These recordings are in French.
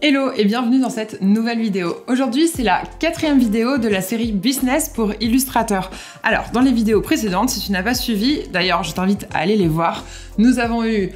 Hello et bienvenue dans cette nouvelle vidéo. Aujourd'hui, c'est la 4e vidéo de la série Business pour Illustrator. Alors, dans les vidéos précédentes, si tu n'as pas suivi, d'ailleurs, je t'invite à aller les voir, nous avons eu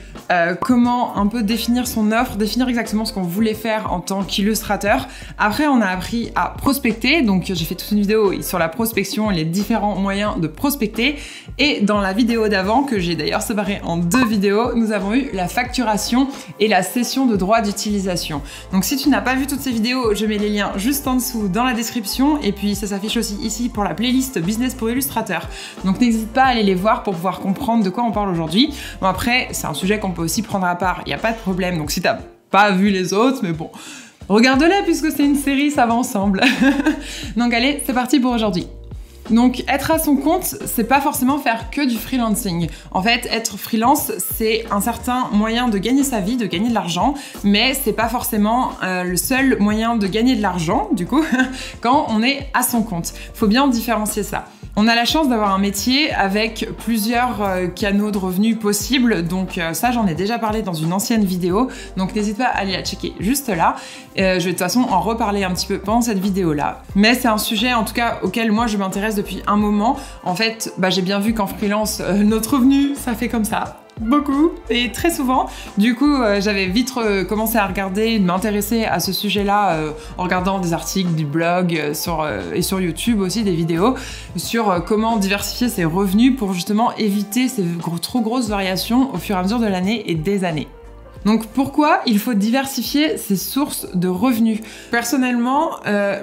comment un peu définir son offre, définir exactement ce qu'on voulait faire en tant qu'illustrateur. Après, on a appris à prospecter, donc j'ai fait toute une vidéo sur la prospection et les différents moyens de prospecter. Et dans la vidéo d'avant, que j'ai d'ailleurs séparée en 2 vidéos, nous avons eu la facturation et la cession de droits d'utilisation. Donc si tu n'as pas vu toutes ces vidéos, je mets les liens juste en dessous dans la description et puis ça s'affiche aussi ici pour la playlist Business pour Illustrator. Donc n'hésite pas à aller les voir pour pouvoir comprendre de quoi on parle aujourd'hui. Bon après, c'est un sujet qu'on peut aussi prendre à part, il n'y a pas de problème. Donc si t'as pas vu les autres, mais bon, regarde-les puisque c'est une série, ça va ensemble. Donc allez, c'est parti pour aujourd'hui. Donc être à son compte, c'est pas forcément faire que du freelancing. En fait, être freelance, c'est un certain moyen de gagner sa vie, de gagner de l'argent, mais c'est pas forcément le seul moyen de gagner de l'argent, du coup, quand on est à son compte. Faut bien différencier ça. On a la chance d'avoir un métier avec plusieurs canaux de revenus possibles, donc ça j'en ai déjà parlé dans une ancienne vidéo, donc n'hésite pas à aller la checker juste là. Je vais de toute façon en reparler un petit peu pendant cette vidéo là. Mais c'est un sujet en tout cas auquel moi je m'intéresse depuis un moment. En fait, j'ai bien vu qu'en freelance, notre revenu, ça fait comme ça. Beaucoup et très souvent. Du coup, j'avais vite commencé à regarder, de m'intéresser à ce sujet-là en regardant des articles, du blog et sur YouTube aussi des vidéos sur comment diversifier ses revenus pour justement éviter ces trop grosses variations au fur et à mesure de l'année et des années. Donc pourquoi il faut diversifier ses sources de revenus? Personnellement,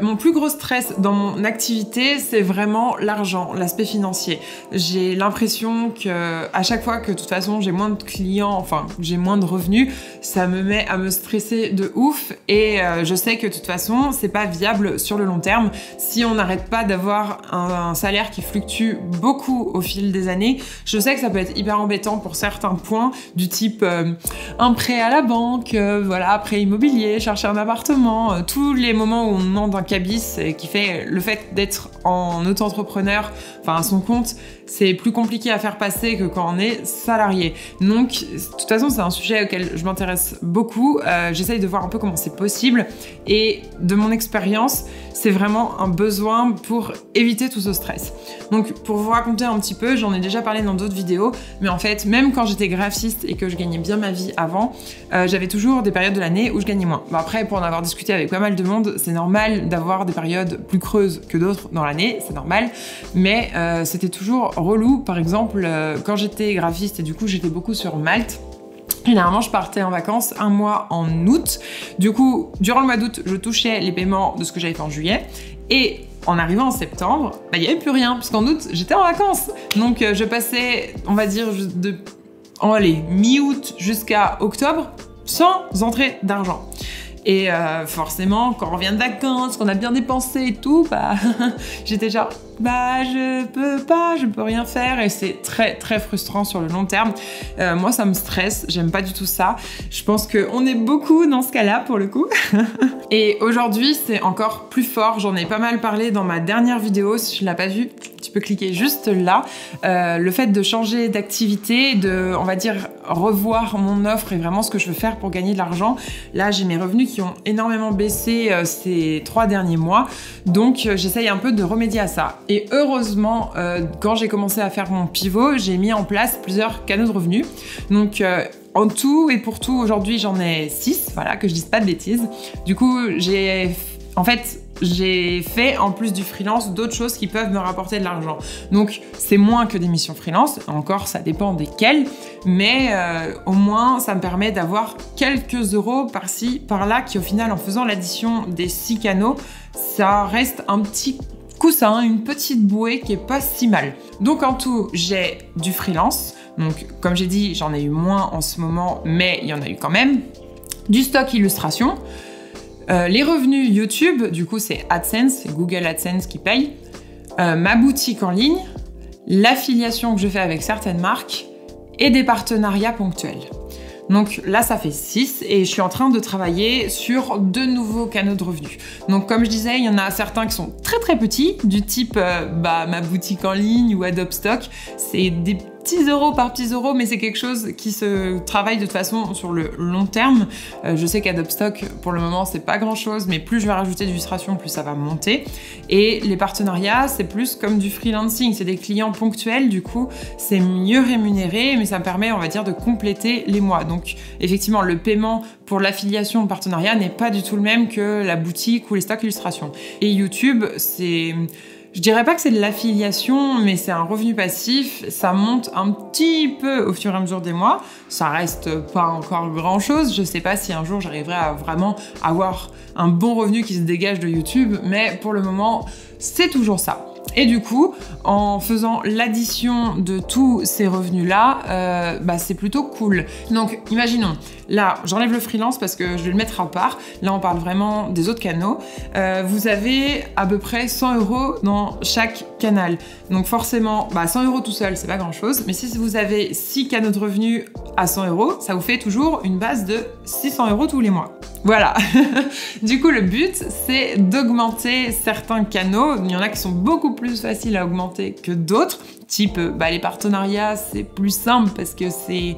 mon plus gros stress dans mon activité, c'est vraiment l'argent, l'aspect financier. J'ai l'impression que à chaque fois que de toute façon j'ai moins de clients, enfin j'ai moins de revenus, ça me met à me stresser de ouf et je sais que de toute façon c'est pas viable sur le long terme si on n'arrête pas d'avoir un salaire qui fluctue beaucoup au fil des années. Je sais que ça peut être hyper embêtant pour certains points du type un prêt à la banque, voilà, prêt immobilier, chercher un appartement, tous les moments où on demande un cabis qui fait le fait d'être en auto-entrepreneur, enfin à son compte, c'est plus compliqué à faire passer que quand on est salarié. Donc, de toute façon, c'est un sujet auquel je m'intéresse beaucoup. J'essaye de voir un peu comment c'est possible et de mon expérience, c'est vraiment un besoin pour éviter tout ce stress. Donc, pour vous raconter un petit peu, j'en ai déjà parlé dans d'autres vidéos, mais en fait, même quand j'étais graphiste et que je gagnais bien ma vie avant, j'avais toujours des périodes de l'année où je gagnais moins. Bon, après, pour en avoir discuté avec pas mal de monde, c'est normal d'avoir des périodes plus creuses que d'autres dans l'année, c'est normal, mais c'était toujours relou. Par exemple, quand j'étais graphiste et du coup j'étais beaucoup sur Malte, généralement, je partais en vacances un mois en août. Du coup, durant le mois d'août, je touchais les paiements de ce que j'avais fait en juillet. Et en arrivant en septembre, il n'y avait plus rien, parce qu'en août, j'étais en vacances. Donc, je passais, on va dire, de mi-août jusqu'à octobre, sans entrée d'argent. Et forcément, quand on revient de vacances, qu'on a bien dépensé et tout, j'étais genre, je peux rien faire et c'est très très frustrant sur le long terme. Moi, ça me stresse, j'aime pas du tout ça. Je pense qu'on est beaucoup dans ce cas-là pour le coup. Et aujourd'hui, c'est encore plus fort. J'en ai pas mal parlé dans ma dernière vidéo. Si tu l'as pas vue, tu peux cliquer juste là. Le fait de changer d'activité, de, on va dire, revoir mon offre et vraiment ce que je veux faire pour gagner de l'argent. Là, j'ai mes revenus qui ont énormément baissé ces 3 derniers mois. Donc, j'essaye un peu de remédier à ça. Et heureusement, quand j'ai commencé à faire mon pivot, j'ai mis en place plusieurs canaux de revenus. Donc, en tout et pour tout, aujourd'hui, j'en ai 6, voilà, que je dise pas de bêtises. Du coup, j'ai fait, en plus du freelance, d'autres choses qui peuvent me rapporter de l'argent. Donc, c'est moins que des missions freelance. Encore, ça dépend desquelles. Mais au moins, ça me permet d'avoir quelques euros par-ci, par-là, qui au final, en faisant l'addition des 6 canaux, ça reste un petit coussin, une petite bouée qui est pas si mal. Donc, en tout, j'ai du freelance. Donc, comme j'ai dit, j'en ai eu moins en ce moment, mais il y en a eu quand même. Du stock illustration. Les revenus YouTube, du coup c'est AdSense, c'est Google AdSense qui paye, ma boutique en ligne, l'affiliation que je fais avec certaines marques et des partenariats ponctuels. Donc là, ça fait 6 et je suis en train de travailler sur 2 nouveaux canaux de revenus. Donc comme je disais, il y en a certains qui sont très très petits, du type ma boutique en ligne ou Adobe Stock. C'est des petits euros par petits euros, mais c'est quelque chose qui se travaille de toute façon sur le long terme. Je sais qu'Adobe Stock, pour le moment, c'est pas grand chose, mais plus je vais rajouter d'illustrations, plus ça va monter. Et les partenariats, c'est plus comme du freelancing, c'est des clients ponctuels, du coup, c'est mieux rémunéré, mais ça me permet, on va dire, de compléter les mois. Donc, effectivement, le paiement pour l'affiliation au partenariat n'est pas du tout le même que la boutique ou les stocks illustrations. Et YouTube, c'est... Je dirais pas que c'est de l'affiliation, mais c'est un revenu passif. Ça monte un petit peu au fur et à mesure des mois. Ça reste pas encore grand chose. Je sais pas si un jour j'arriverai à vraiment avoir un bon revenu qui se dégage de YouTube, mais pour le moment, c'est toujours ça. Et du coup, en faisant l'addition de tous ces revenus-là, c'est plutôt cool. Donc, imaginons, là, j'enlève le freelance parce que je vais le mettre à part. Là, on parle vraiment des autres canaux. Vous avez à peu près 100 € dans chaque canal. Donc forcément, 100 € tout seul, c'est pas grand-chose. Mais si vous avez 6 canaux de revenus à 100 €, ça vous fait toujours une base de 600 € tous les mois. Voilà. Du coup, le but, c'est d'augmenter certains canaux. Il y en a qui sont beaucoup plus faciles à augmenter que d'autres. Type, les partenariats, c'est plus simple parce que c'est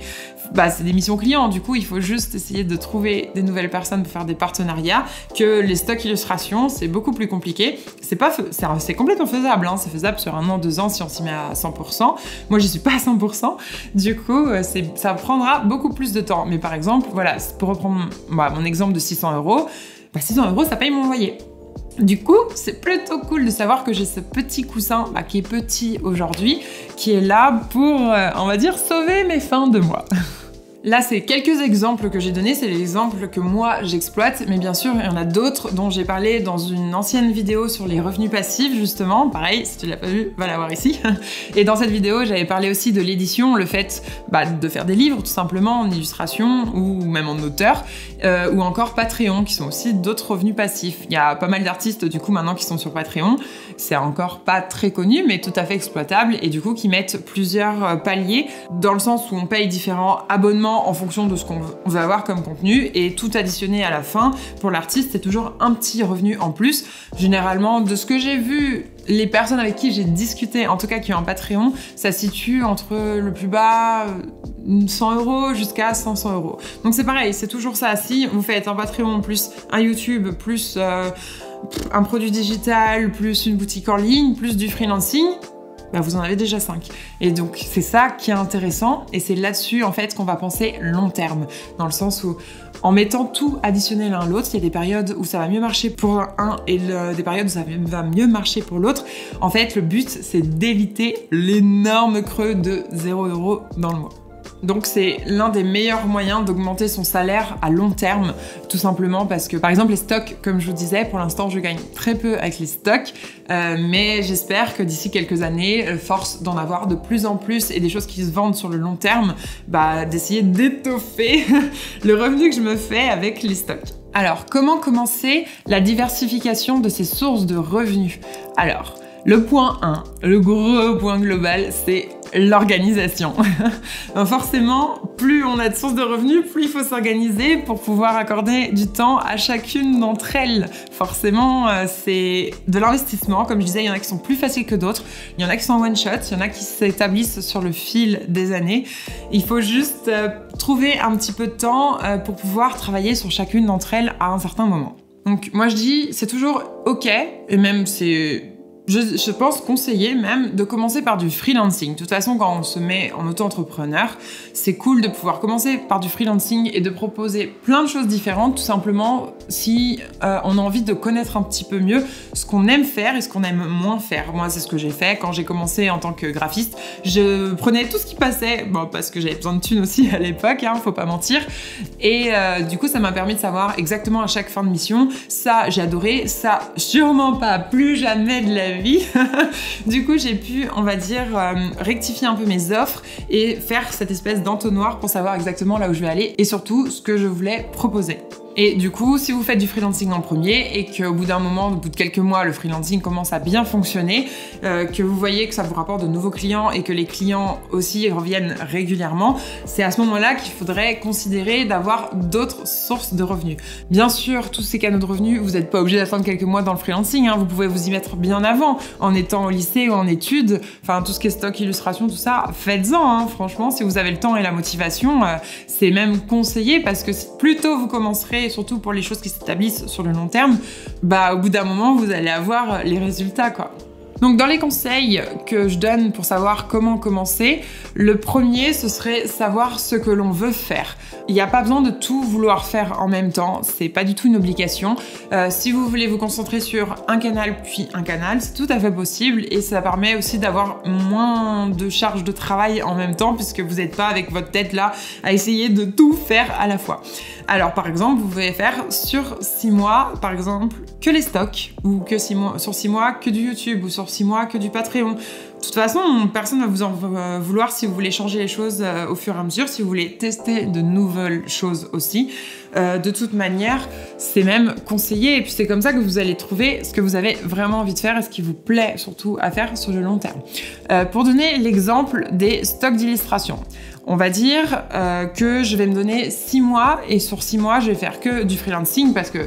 des missions clients. Du coup, il faut juste essayer de trouver des nouvelles personnes pour faire des partenariats. Que les stocks illustrations, c'est beaucoup plus compliqué. C'est complètement faisable. Hein. C'est faisable sur 1 an, 2 ans si on s'y met à 100%. Moi, j'y suis pas à 100%. Du coup, ça prendra beaucoup plus de temps. Mais par exemple, voilà, pour reprendre mon exemple de 600 €, 600 €, ça paye mon loyer. Du coup, c'est plutôt cool de savoir que j'ai ce petit coussin qui est petit aujourd'hui, qui est là pour, on va dire, sauver mes fins de mois. Là, c'est quelques exemples que j'ai donnés, c'est les exemples que moi j'exploite, mais bien sûr, il y en a d'autres dont j'ai parlé dans une ancienne vidéo sur les revenus passifs, justement. Pareil, si tu l'as pas vu, va la voir ici. Et dans cette vidéo, j'avais parlé aussi de l'édition, le fait de faire des livres, tout simplement, en illustration, ou même en auteur, ou encore Patreon, qui sont aussi d'autres revenus passifs. Il y a pas mal d'artistes, du coup, maintenant, qui sont sur Patreon. C'est encore pas très connu, mais tout à fait exploitable, et du coup, qui mettent plusieurs paliers, dans le sens où on paye différents abonnements en fonction de ce qu'on veut avoir comme contenu, et tout additionné à la fin, pour l'artiste, c'est toujours un petit revenu en plus. Généralement, de ce que j'ai vu, les personnes avec qui j'ai discuté, en tout cas qui ont un Patreon, ça se situe entre le plus bas 100 € jusqu'à 500 €. Donc c'est pareil, c'est toujours ça. Si vous faites un Patreon plus un YouTube plus un produit digital plus une boutique en ligne plus du freelancing, vous en avez déjà 5. Et donc, c'est ça qui est intéressant, et c'est là-dessus, en fait, qu'on va penser long terme. Dans le sens où, en mettant tout additionné l'un à l'autre, il y a des périodes où ça va mieux marcher pour un et des périodes où ça va mieux marcher pour l'autre. En fait, le but, c'est d'éviter l'énorme creux de 0 € dans le mois. Donc c'est l'un des meilleurs moyens d'augmenter son salaire à long terme, tout simplement parce que, par exemple, les stocks, comme je vous disais, pour l'instant je gagne très peu avec les stocks, mais j'espère que d'ici quelques années, force d'en avoir de plus en plus et des choses qui se vendent sur le long terme, d'essayer d'étoffer le revenu que je me fais avec les stocks. Alors, comment commencer la diversification de ces sources de revenus? Alors, le point 1, le gros point global, c'est l'organisation. Forcément, plus on a de sources de revenus, plus il faut s'organiser pour pouvoir accorder du temps à chacune d'entre elles. Forcément, c'est de l'investissement. Comme je disais, il y en a qui sont plus faciles que d'autres. Il y en a qui sont en one-shot, il y en a qui s'établissent sur le fil des années. Il faut juste trouver un petit peu de temps pour pouvoir travailler sur chacune d'entre elles à un certain moment. Donc moi je dis, c'est toujours OK, et même c'est... Je pense conseiller même de commencer par du freelancing. De toute façon, quand on se met en auto-entrepreneur, c'est cool de pouvoir commencer par du freelancing et de proposer plein de choses différentes, tout simplement si on a envie de connaître un petit peu mieux ce qu'on aime faire et ce qu'on aime moins faire. Moi, c'est ce que j'ai fait quand j'ai commencé en tant que graphiste. Je prenais tout ce qui passait, parce que j'avais besoin de thunes aussi à l'époque, faut pas mentir. Et du coup, ça m'a permis de savoir exactement à chaque fin de mission, ça, j'ai adoré, ça, sûrement pas, plus jamais de la vie. Du coup, j'ai pu, on va dire, rectifier un peu mes offres et faire cette espèce d'entonnoir pour savoir exactement là où je vais aller et surtout ce que je voulais proposer. Et du coup, si vous faites du freelancing en premier et qu'au bout d'un moment, au bout de quelques mois, le freelancing commence à bien fonctionner, que vous voyez que ça vous rapporte de nouveaux clients et que les clients aussi reviennent régulièrement, c'est à ce moment-là qu'il faudrait considérer d'avoir d'autres sources de revenus. Bien sûr, tous ces canaux de revenus, vous n'êtes pas obligé d'attendre quelques mois dans le freelancing, hein, vous pouvez vous y mettre bien avant, en étant au lycée ou en études, enfin tout ce qui est stock, illustration, tout ça, faites-en, hein, franchement, si vous avez le temps et la motivation, c'est même conseillé parce que plus tôt vous commencerez, et surtout pour les choses qui s'établissent sur le long terme, bah au bout d'un moment, vous allez avoir les résultats, quoi. Donc dans les conseils que je donne pour savoir comment commencer, le premier, ce serait savoir ce que l'on veut faire. Il n'y a pas besoin de tout vouloir faire en même temps, c'est pas du tout une obligation. Si vous voulez vous concentrer sur un canal puis un canal, c'est tout à fait possible et ça permet aussi d'avoir moins de charge de travail en même temps puisque vous n'êtes pas avec votre tête là à essayer de tout faire à la fois. Alors par exemple, vous pouvez faire sur 6 mois, par exemple, que les stocks ou que sur 6 mois que du YouTube ou sur 6 mois que du Patreon. De toute façon, personne ne va vous en vouloir si vous voulez changer les choses au fur et à mesure, si vous voulez tester de nouvelles choses aussi. De toute manière, c'est même conseillé et puis c'est comme ça que vous allez trouver ce que vous avez vraiment envie de faire et ce qui vous plaît surtout à faire sur le long terme. Pour donner l'exemple des stocks d'illustration, on va dire que je vais me donner 6 mois et sur 6 mois, je vais faire que du freelancing parce que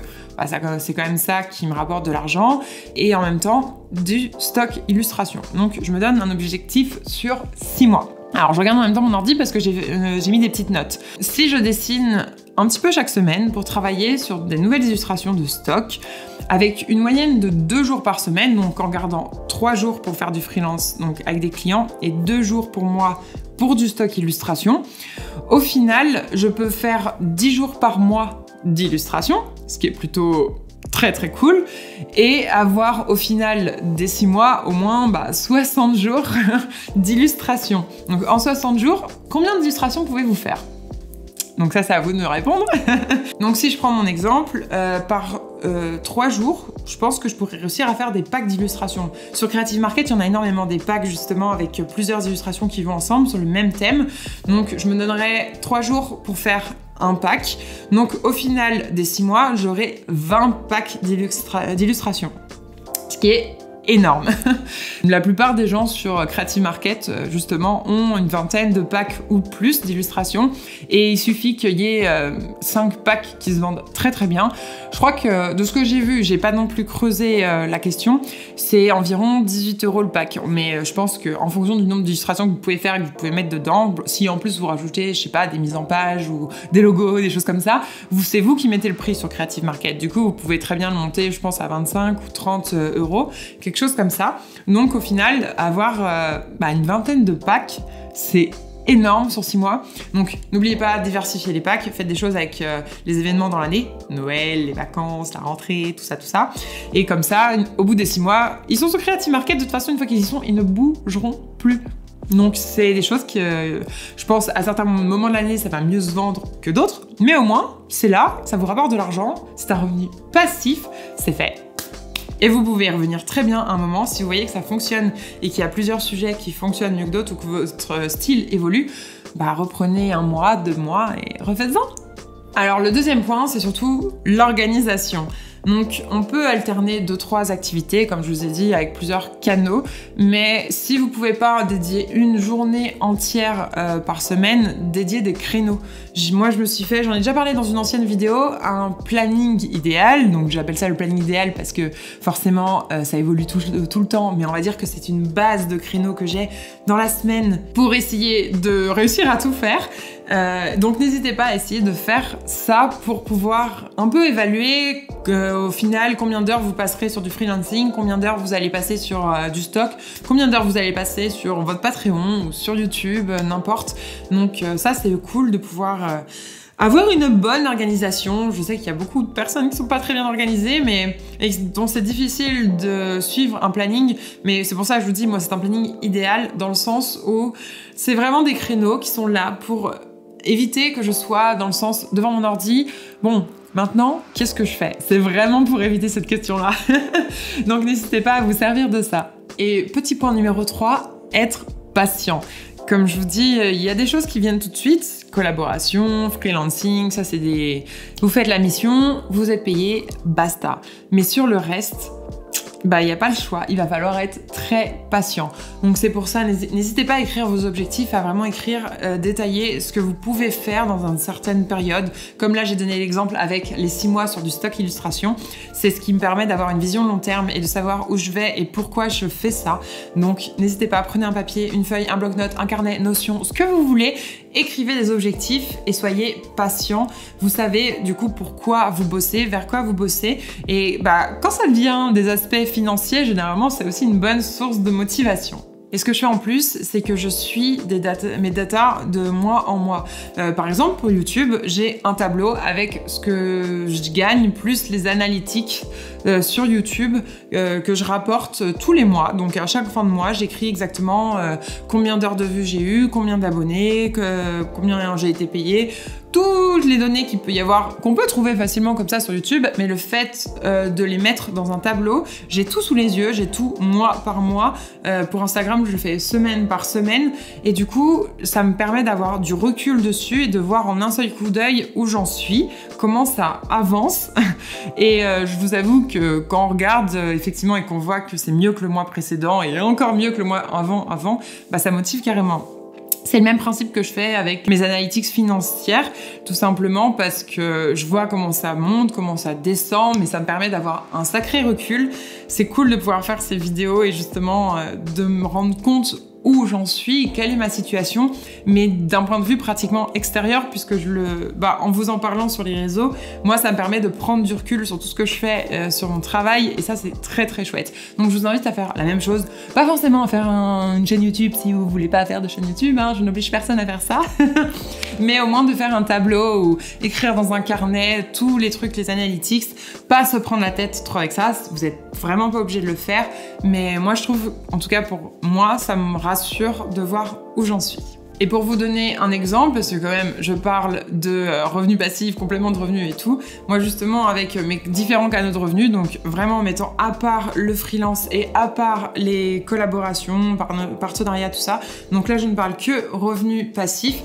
c'est quand même ça qui me rapporte de l'argent et en même temps du stock illustration. Donc je me donne un objectif sur 6 mois. Alors je regarde en même temps mon ordi parce que j'ai mis des petites notes. Si je dessine un petit peu chaque semaine pour travailler sur des nouvelles illustrations de stock avec une moyenne de 2 jours par semaine, donc en gardant 3 jours pour faire du freelance donc avec des clients et 2 jours pour moi pour du stock illustration, au final je peux faire 10 jours par mois d'illustration, ce qui est plutôt très très cool, et avoir au final des 6 mois au moins 60 jours d'illustration. Donc en 60 jours, combien d'illustrations pouvez-vous faire ? Donc ça, c'est à vous de me répondre. Donc si je prends mon exemple, par 3 jours, je pense que je pourrais réussir à faire des packs d'illustrations. Sur Creative Market, il y en a énormément des packs justement avec plusieurs illustrations qui vont ensemble sur le même thème. Donc je me donnerais 3 jours pour faire un pack. Donc au final des 6 mois, j'aurai 20 packs d'illustrations. Ce qui est énorme. La plupart des gens sur Creative Market, justement, ont une vingtaine de packs ou plus d'illustrations et il suffit qu'il y ait 5 packs qui se vendent très très bien. Je crois que de ce que j'ai vu, j'ai pas non plus creusé la question, c'est environ 18 € le pack. Mais je pense qu'en fonction du nombre d'illustrations que vous pouvez faire et que vous pouvez mettre dedans, si en plus vous rajoutez, je sais pas, des mises en page ou des logos, des choses comme ça, c'est vous qui mettez le prix sur Creative Market. Du coup, vous pouvez très bien le monter, je pense, à 25 ou 30 €, quelque chose comme ça. Donc au final, avoir une vingtaine de packs, c'est énorme sur 6 mois. Donc n'oubliez pas de diversifier les packs, faites des choses avec les événements dans l'année, Noël, les vacances, la rentrée, tout ça. Et comme ça, au bout des 6 mois, ils sont sur Creative Market, de toute façon, une fois qu'ils y sont, ils ne bougeront plus. Donc c'est des choses que je pense à certains moments de l'année, ça va mieux se vendre que d'autres, mais au moins, c'est là, ça vous rapporte de l'argent, c'est un revenu passif, c'est fait. Et vous pouvez y revenir très bien à un moment si vous voyez que ça fonctionne et qu'il y a plusieurs sujets qui fonctionnent mieux que d'autres ou que votre style évolue, reprenez 1 mois, 2 mois et refaites-en. Alors le deuxième point, c'est surtout l'organisation. Donc on peut alterner 2-3 activités, comme je vous ai dit, avec plusieurs canaux, mais si vous pouvez pas dédier une journée entière par semaine, dédier des créneaux. Moi je me suis fait, j'en ai déjà parlé dans une ancienne vidéo, un planning idéal, donc j'appelle ça le planning idéal parce que forcément ça évolue tout le temps, mais on va dire que c'est une base de créneaux que j'ai dans la semaine pour essayer de réussir à tout faire. Donc n'hésitez pas à essayer de faire ça pour pouvoir un peu évaluer au final combien d'heures vous passerez sur du freelancing, combien d'heures vous allez passer sur du stock, combien d'heures vous allez passer sur votre Patreon ou sur YouTube, n'importe. Donc ça c'est cool de pouvoir avoir une bonne organisation. Je sais qu'il y a beaucoup de personnes qui sont pas très bien organisées, mais dont c'est difficile de suivre un planning. Mais c'est pour ça que je vous dis, moi c'est un planning idéal dans le sens où c'est vraiment des créneaux qui sont là pour éviter que je sois dans le sens devant mon ordi. Bon, maintenant, qu'est-ce que je fais ? C'est vraiment pour éviter cette question-là. Donc n'hésitez pas à vous servir de ça. Et petit point numéro 3, être patient. Comme je vous dis, il y a des choses qui viennent tout de suite. Collaboration, freelancing, ça c'est des... Vous faites la mission, vous êtes payé, basta. Mais sur le reste, il n'y a pas le choix, il va falloir être très patient. Donc c'est pour ça, n'hésitez pas à écrire vos objectifs, à vraiment écrire, détailler ce que vous pouvez faire dans une certaine période. Comme là, j'ai donné l'exemple avec les 6 mois sur du stock illustration. C'est ce qui me permet d'avoir une vision long terme et de savoir où je vais et pourquoi je fais ça. Donc n'hésitez pas, prenez un papier, une feuille, un bloc-notes, un carnet, Notion, ce que vous voulez. Écrivez des objectifs et soyez patient. Vous savez du coup pourquoi vous bossez, vers quoi vous bossez. Et quand ça vient des aspects financiers, généralement, c'est aussi une bonne source de motivation. Et ce que je fais en plus, c'est que je suis mes datas de mois en mois. Par exemple, pour YouTube, j'ai un tableau avec ce que je gagne, plus les analytiques sur YouTube que je rapporte tous les mois. Donc à chaque fin de mois, j'écris exactement combien d'heures de vues j'ai eu, combien d'abonnés, combien j'ai été payé. Toutes les données qu'il peut y avoir, qu'on peut trouver facilement comme ça sur YouTube, mais le fait de les mettre dans un tableau, j'ai tout sous les yeux, j'ai tout mois par mois. Pour Instagram, je le fais semaine par semaine, et du coup, ça me permet d'avoir du recul dessus et de voir en un seul coup d'œil où j'en suis, comment ça avance. Et je vous avoue que quand on regarde effectivement et qu'on voit que c'est mieux que le mois précédent et encore mieux que le mois avant, ça motive carrément. C'est le même principe que je fais avec mes analytics financières, tout simplement parce que je vois comment ça monte, comment ça descend, mais ça me permet d'avoir un sacré recul. C'est cool de pouvoir faire ces vidéos et justement de me rendre compte où j'en suis, quelle est ma situation, mais d'un point de vue pratiquement extérieur, puisque en vous en parlant sur les réseaux, moi ça me permet de prendre du recul sur tout ce que je fais sur mon travail, et ça c'est très très chouette. Donc je vous invite à faire la même chose, pas forcément à faire une chaîne YouTube si vous voulez pas faire de chaîne YouTube, je n'oblige personne à faire ça, mais au moins de faire un tableau ou écrire dans un carnet tous les trucs, les analytics, pas se prendre la tête trop avec ça, vous êtes vraiment pas obligé de le faire, mais moi je trouve, en tout cas pour moi, ça me rassure de voir où j'en suis. Et pour vous donner un exemple, parce que quand même je parle de revenus passifs, compléments de revenus et tout, moi justement avec mes différents canaux de revenus, donc vraiment en mettant à part le freelance et à part les collaborations, partenariats, tout ça, donc là je ne parle que revenus passifs.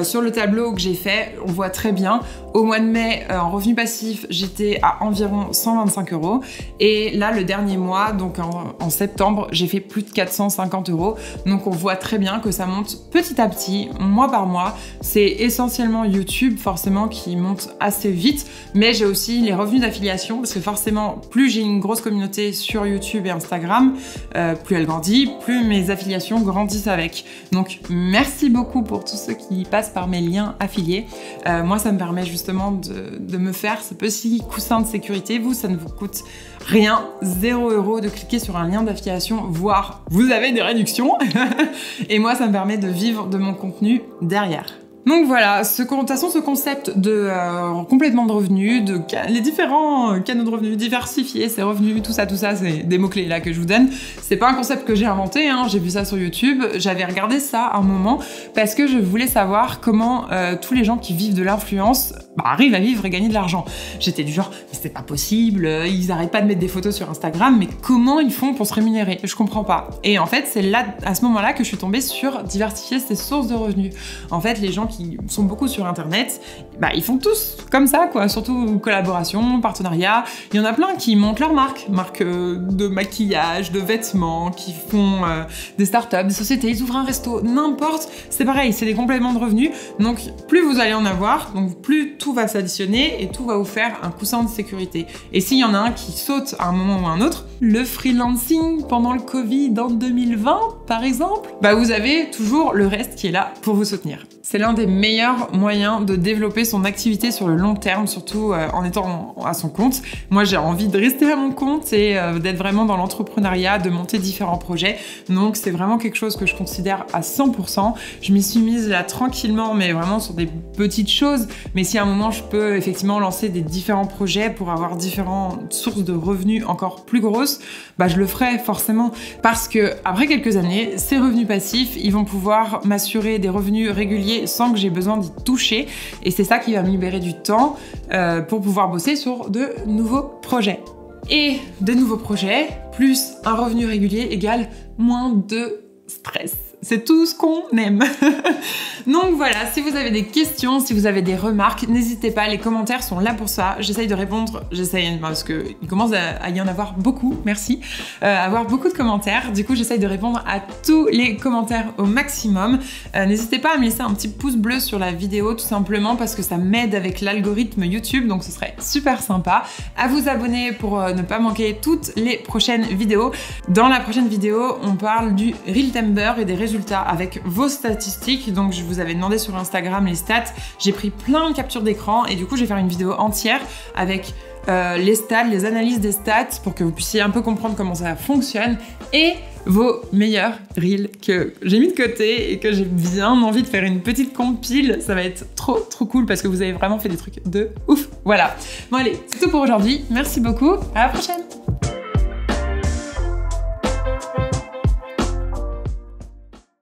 Sur le tableau que j'ai fait, on voit très bien, au mois de mai, en revenus passifs, j'étais à environ 125 €, et là le dernier mois, donc en septembre, j'ai fait plus de 450 €, donc on voit très bien que ça monte petit à petit, mois par mois. C'est essentiellement YouTube forcément qui monte assez vite, mais j'ai aussi les revenus d'affiliation, parce que forcément plus j'ai une grosse communauté sur YouTube et Instagram, plus elle grandit, plus mes affiliations grandissent avec. Donc merci beaucoup pour tous ceux qui passent par mes liens affiliés. Moi ça me permet justement de me faire ce petit coussin de sécurité. Vous, ça ne vous coûte rien, 0 € de cliquer sur un lien d'affiliation, voire vous avez des réductions. Et moi ça me permet de vivre de mon contenu derrière. Donc voilà, de toute façon, ce concept de complétement de revenus, les différents canaux de revenus, diversifier ses revenus, tout ça, c'est des mots-clés là que je vous donne. C'est pas un concept que j'ai inventé, j'ai vu ça sur YouTube, j'avais regardé ça à un moment parce que je voulais savoir comment tous les gens qui vivent de l'influence arrivent à vivre et gagner de l'argent. J'étais du genre, mais c'est pas possible, ils arrêtent pas de mettre des photos sur Instagram, mais comment ils font pour se rémunérer? Je comprends pas. Et en fait, c'est là, à ce moment-là, que je suis tombée sur diversifier ses sources de revenus. En fait, les gens qui sont beaucoup sur internet, ils font tous comme ça, quoi, surtout collaboration, partenariat. Il y en a plein qui montent leur marque de maquillage, de vêtements, qui font des startups, des sociétés, ils ouvrent un resto, n'importe, c'est pareil, c'est des compléments de revenus. Donc plus vous allez en avoir, donc plus tout va s'additionner et tout va vous faire un coussin de sécurité. Et s'il y en a un qui saute à un moment ou à un autre, le freelancing pendant le Covid en 2020 par exemple, vous avez toujours le reste qui est là pour vous soutenir. C'est l'un des meilleurs moyens de développer son activité sur le long terme, surtout en étant à son compte. Moi, j'ai envie de rester à mon compte et d'être vraiment dans l'entrepreneuriat, de monter différents projets. Donc, c'est vraiment quelque chose que je considère à 100%. Je m'y suis mise là tranquillement, mais vraiment sur des petites choses. Mais si à un moment, je peux effectivement lancer des différents projets pour avoir différentes sources de revenus encore plus grosses, je le ferai forcément. Parce que après quelques années, ces revenus passifs, ils vont pouvoir m'assurer des revenus réguliers sans que j'ai besoin d'y toucher, et c'est ça qui va me libérer du temps pour pouvoir bosser sur de nouveaux projets. Et de nouveaux projets plus un revenu régulier égale moins de stress. c'est tout ce qu'on aime. Donc voilà, si vous avez des questions, si vous avez des remarques, n'hésitez pas, les commentaires sont là pour ça. J'essaye de répondre, parce qu'il commence à y en avoir beaucoup, merci, avoir beaucoup de commentaires. Du coup, j'essaye de répondre à tous les commentaires au maximum. N'hésitez pas à me laisser un petit pouce bleu sur la vidéo, tout simplement parce que ça m'aide avec l'algorithme YouTube, donc ce serait super sympa. À vous abonner pour ne pas manquer toutes les prochaines vidéos. Dans la prochaine vidéo, on parle du Real Timber et des résultats avec vos statistiques. Donc je vous avais demandé sur Instagram les stats, j'ai pris plein de captures d'écran et du coup je vais faire une vidéo entière avec les stats, les analyses des stats pour que vous puissiez un peu comprendre comment ça fonctionne et vos meilleurs reels que j'ai mis de côté et que j'ai bien envie de faire une petite compile. Ça va être trop cool parce que vous avez vraiment fait des trucs de ouf. Voilà. Bon allez, c'est tout pour aujourd'hui. Merci beaucoup. À la prochaine.